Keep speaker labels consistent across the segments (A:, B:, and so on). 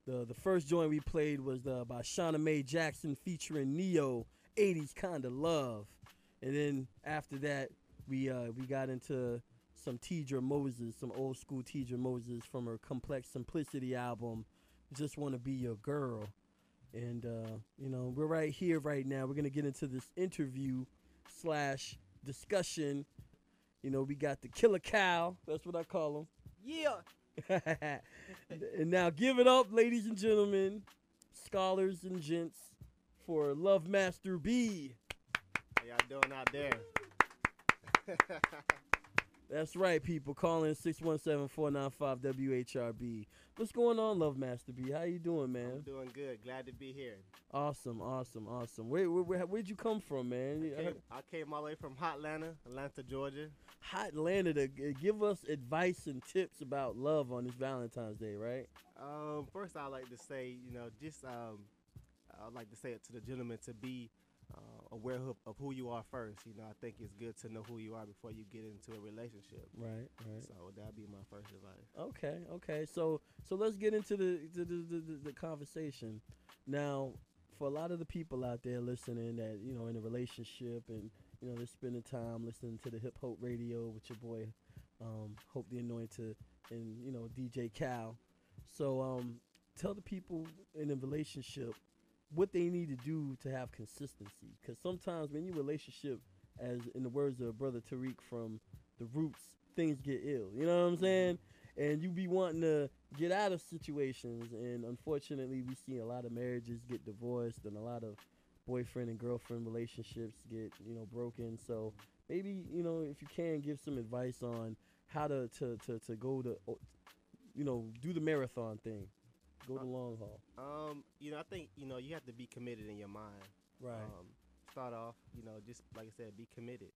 A: The first joint we played was by Shauna Mae Jackson featuring Neo, 80s Kinda Love. And then after that, we got into some Tidra Moses, some old school Tidra Moses from her Complex Simplicity album, Just Wanna Be Your Girl. And, we're right here right now. We're going to get into this interview slash discussion. We got the Killer Cow. That's what I call him.
B: Yeah.
A: And now give it up, ladies and gentlemen, scholars and gents, for Lovemaster B.
C: How y'all doing out there?
A: That's right, people. Call in 617-495-WHRB. What's going on, Lovemaster B? How you doing, man?
C: I'm doing good. Glad to be here.
A: Awesome. Where'd you come from, man?
C: I came all the way from Atlanta, Georgia.
A: Hot Atlanta to give us advice and tips about love on this Valentine's Day, right?
C: First, I'd like to say, I'd like to say it to the gentleman to be aware of who you are first. I think it's good to know who you are before you get into a relationship.
A: Right.
C: So that'd be my first advice.
A: Okay. So let's get into the conversation. Now, for a lot of the people out there listening that, in a relationship and, they're spending time listening to the Hip Hope Radio with your boy, Hope the Anointed, and, DJ Cal. So tell the people in a relationship what they need to do to have consistency. Because sometimes when you're in a relationship, as in the words of Brother Tariq from The Roots, things get ill. You know what I'm saying? And you be wanting to get out of situations. And unfortunately, we see a lot of marriages get divorced and a lot of boyfriend and girlfriend relationships get, broken. So maybe, if you can, give some advice on how to go to, do the marathon thing. Go the long haul.
C: I think, you have to be committed in your mind.
A: Right.
C: Start off, just like I said, be committed.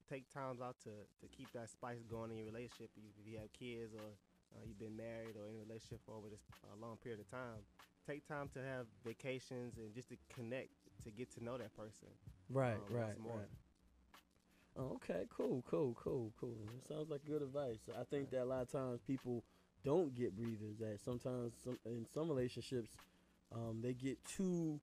C: Take times out to keep that spice going in your relationship. If you have kids or you've been married or in a relationship for over this long period of time, take time to have vacations and just to connect, to get to know that person.
A: Right.
C: More.
A: Okay, cool. It sounds like good advice. I think that a lot of times people don't get breathers. That sometimes in some relationships, they get too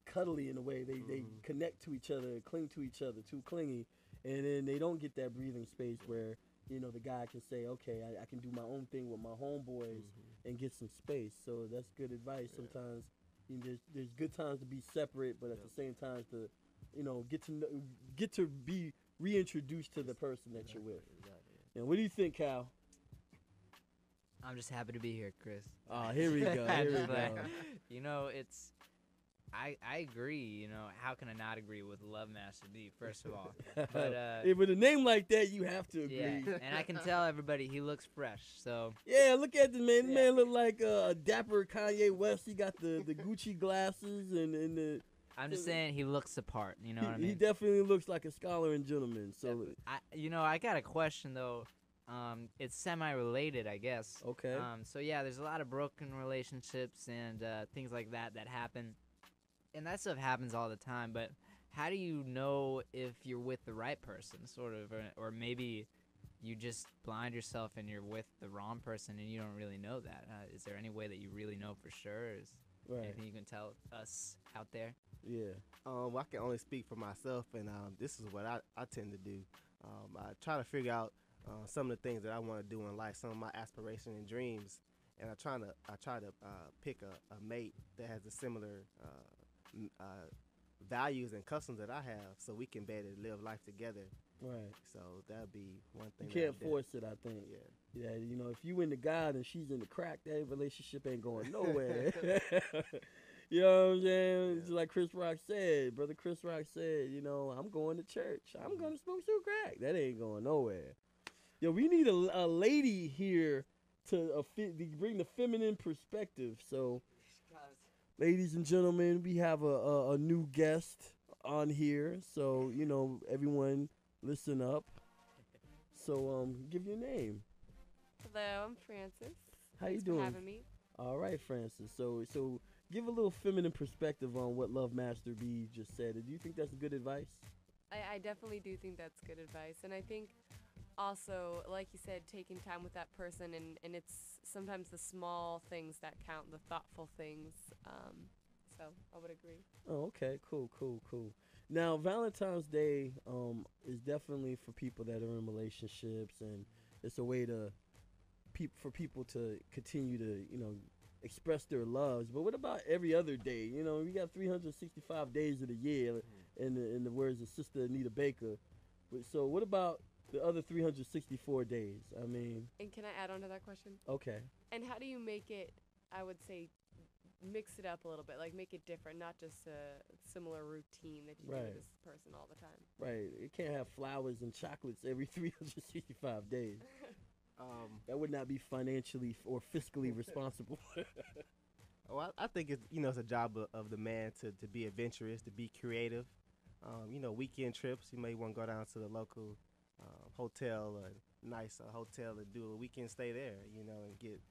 A: cuddly in a way. They connect to each other, cling to each other, too clingy, and then they don't get that breathing space where the guy can say, okay, I can do my own thing with my homeboys and get some space. So that's good advice.
C: Yeah.
A: Sometimes there's good times to be separate, but at the same time to get to be reintroduced to the person that you're with.
C: Exactly.
A: And what do you think, Cal?
B: I'm just happy to be here, Chris.
A: Oh, here we go.
B: It's I agree. How can I not agree with Lovemaster B? First of all, but
A: with a name like that, you have to agree.
B: yeah, and I can tell everybody he looks fresh. So
A: yeah, look at the man. The man look like a dapper Kanye West. He got the Gucci glasses and the.
B: I'm just saying he looks the part. You know what I mean?
A: He definitely looks like a scholar and gentleman. So
B: I got a question though. It's semi-related, I guess.
A: Okay.
B: So yeah, there's a lot of broken relationships and things like that happen, and that stuff happens all the time. But how do you know if you're with the right person, sort of, or maybe you just blind yourself and you're with the wrong person and you don't really know that? Is there any way that you really know for sure? Is anything you can tell us out there?
A: Yeah.
C: I can only speak for myself, and this is what I tend to do. I try to figure out some of the things that I want to do in life, some of my aspirations and dreams, and I try to pick a mate that has the similar values and customs that I have, so we can better live life together.
A: Right.
C: So that'd be one thing.
A: You can't force it, I think.
C: Yeah.
A: Yeah. If you into God and she's into crack, that relationship ain't going nowhere. You know what I'm saying?
C: Yeah.
A: It's like Chris Rock said. Brother Chris Rock said, I'm going to church. I'm going to smoke some crack. That ain't going nowhere. Yo, we need a lady here to bring the feminine perspective. So, ladies and gentlemen, we have a new guest on here. So, everyone listen up. So, give your name.
D: Hello, I'm Francis.
A: How you
D: Thanks
A: doing?
D: for having me.
A: All right, Francis. So give a little feminine perspective on what Lovemaster B just said. Do you think that's good advice?
D: I definitely do think that's good advice. And I think also, like you said, taking time with that person, and it's sometimes the small things that count, the thoughtful things. So I would agree.
A: Oh, okay, cool. Now, Valentine's Day is definitely for people that are in relationships, and it's a way to for people to continue to express their loves. But what about every other day? We got 365 days of the year, in the words of Sister Anita Baker. So what about the other 364 days? I mean,
D: And can I add on to that question?
A: okay.
D: And how do you make it, I would say, mix it up a little bit, like make it different, not just a similar routine that you do with this person all the time.
A: Right. It can't have flowers and chocolates every 365 days. That would not be financially or fiscally responsible.
C: Well, I think it's a job of the man to be adventurous, to be creative. Weekend trips. You may want to go down to the local hotel, or nice hotel, and do a weekend stay there. And get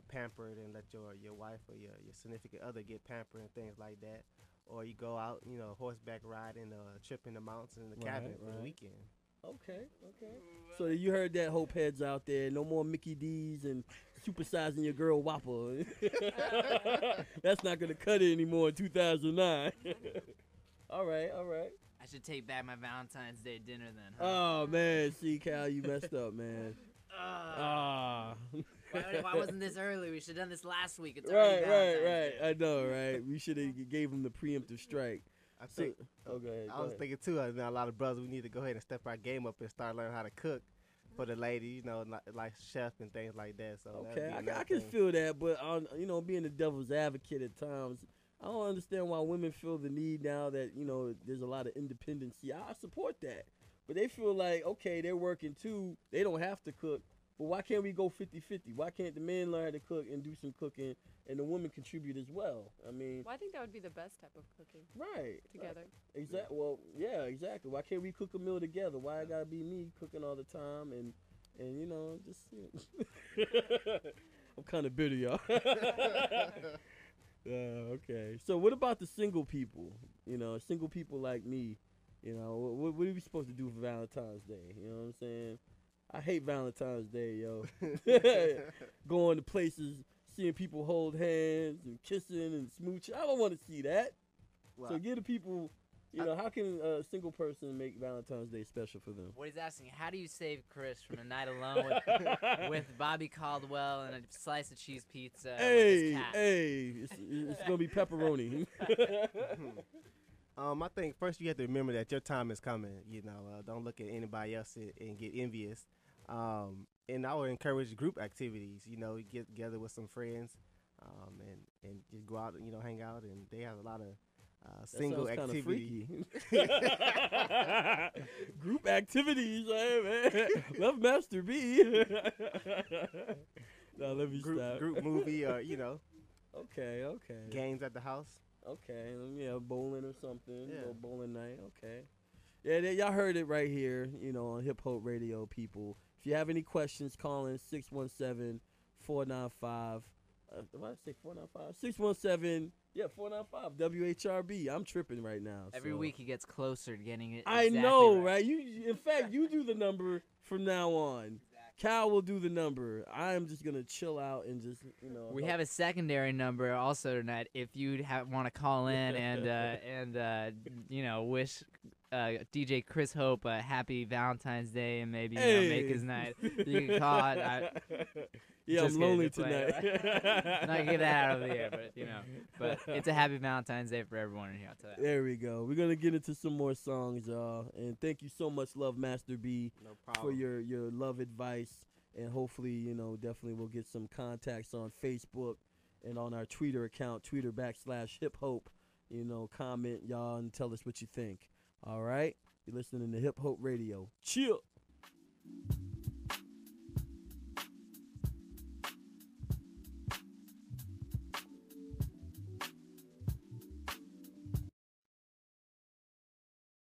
C: pampered, and let your wife or your significant other get pampered and things like that. Or you go out, horseback riding, trip in the mountains in the cabin for the weekend.
A: Okay. So you heard that, Hope heads out there. No more Mickey D's and supersizing your girl Whopper. That's not going to cut it anymore in 2009. All right.
B: I should take back my Valentine's Day dinner then. Huh?
A: Oh, man. See, Cal, you messed up, man.
B: Why wasn't this early? We should have done this last week. It's already Valentine's Day.
A: I know, right? We should have gave him the preemptive strike.
C: I think.
A: Okay.
C: I was thinking too. A lot of brothers, we need to go ahead and step our game up and start learning how to cook for the lady. Like chef and things like that. So
A: okay, I can feel that, but being the devil's advocate at times, I don't understand why women feel the need now that there's a lot of independency. I support that, but they feel like, okay, they're working too, they don't have to cook. But why can't we go 50-50? Why can't the men learn how to cook and do some cooking, and the women contribute as well? I mean,
D: well, I think that would be the best type of cooking.
A: Right.
D: Together.
A: Exactly. Well, yeah, exactly. Why can't we cook a meal together? Why it gotta be me cooking all the time and just I'm kind of bitter, y'all. Okay. So what about the single people? Single people like me. What are we supposed to do for Valentine's Day? You know what I'm saying? I hate Valentine's Day, yo. Going to places, seeing people hold hands and kissing and smooching. I don't want to see that. Well, so give the people, how can a single person make Valentine's Day special for them?
B: What he's asking, how do you save Chris from a night alone with Bobby Caldwell and a slice of cheese pizza with his cat?
A: It's going to be pepperoni.
C: I think first you have to remember that your time is coming. Don't look at anybody else and get envious. And I would encourage group activities. Get together with some friends, and just go out, hang out. And they have a lot of single activities.
A: Group activities, man. Lovemaster B. No, let me stop.
C: Group movie, or
A: Okay.
C: games at the house.
A: Okay, bowling or something.
C: Yeah.
A: Little bowling night. Okay. Yeah, y'all heard it right here, on Hip Hope Radio, people. If you have any questions, call in 617-495. What did I say, 495? 617, 495, WHRB. I'm tripping right now.
B: Every week he gets closer to getting it.
A: I know, right? In fact, you do the number from now on. Cal will do the number. I am just gonna chill out and just
B: We have a secondary number also tonight. If you want to call in and wish DJ Chris Hope a happy Valentine's Day and maybe make his night, you can call it.
A: I'm lonely tonight.
B: I'm not gonna get that out of the air, but it's a happy Valentine's Day for everyone in here. I'll tell you.
A: There we go. We're gonna get into some more songs, y'all. And thank you so much, Lovemaster B, for your love advice. And hopefully, definitely we'll get some contacts on Facebook and on our Twitter account, Twitter.com/Hip Hope. Comment, y'all, and tell us what you think. All right? You're listening to Hip Hope Radio. Chill.